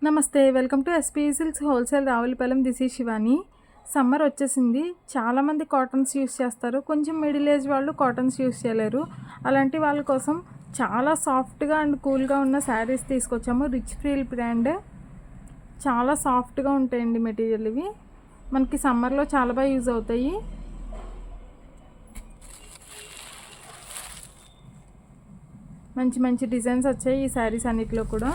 నమస్తే, welcome to SP silks wholesale Ravulapalem. This is Shivani. Summer వచ్చేసింది. చాలామంది కాటన్స్ యూస్ చేస్తారు. కొంచెం మిడిల్ ఏజ్ వాళ్ళు కాటన్స్ యూస్ చేయలేరు. అలాంటి వాళ్ళ కోసం చాలా సాఫ్ట్గా అండ్ కూల్గా ఉన్న శారీస్ తీసుకొచ్చాము. Rich frill brand. చాలా సాఫ్ట్గా ఉంటాయండి మెటీరియల్. ఇవి మనకి సమ్మర్లో చాలా బాగా యూజ్ అవుతాయి. మంచి మంచి డిజైన్స్ వచ్చాయి ఈ శారీస్ అన్నిటిలో కూడా.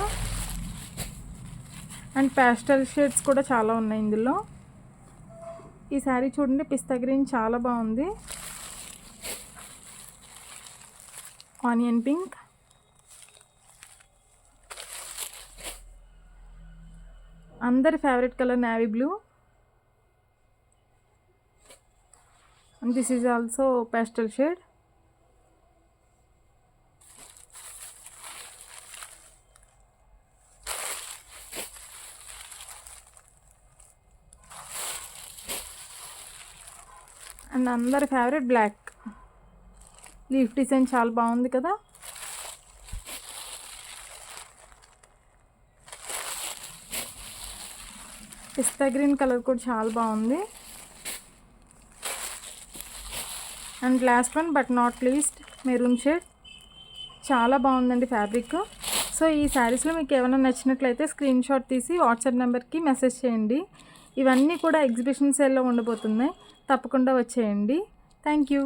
అండ్ ప్యాస్టల్ షేడ్స్ కూడా చాలా ఉన్నాయి ఇందులో. ఈ శారీ చూడండి, పిస్తా గ్రీన్ చాలా బాగుంది. ఆనియన్ పింక్, అందరి favourite colour navy blue, and this is also pastel shade. And అందరి ఫేవరెట్ బ్లాక్. లీఫ్ డిజైన్ చాలా బాగుంది కదా. పిస్తా గ్రీన్ కలర్ కూడా చాలా బాగుంది. And last one but not least maroon shade. చాలా బాగుందండి ఫ్యాబ్రిక్. సో ఈ శారీస్లో మీకు ఏమైనా నచ్చినట్లయితే స్క్రీన్ షాట్ తీసి వాట్సాప్ నెంబర్కి మెసేజ్ చేయండి. ఇవన్నీ కూడా ఎగ్జిబిషన్ సేల్లో ఉండబోతున్నాయి. తప్పకుండా వచ్చేయండి. Thank you.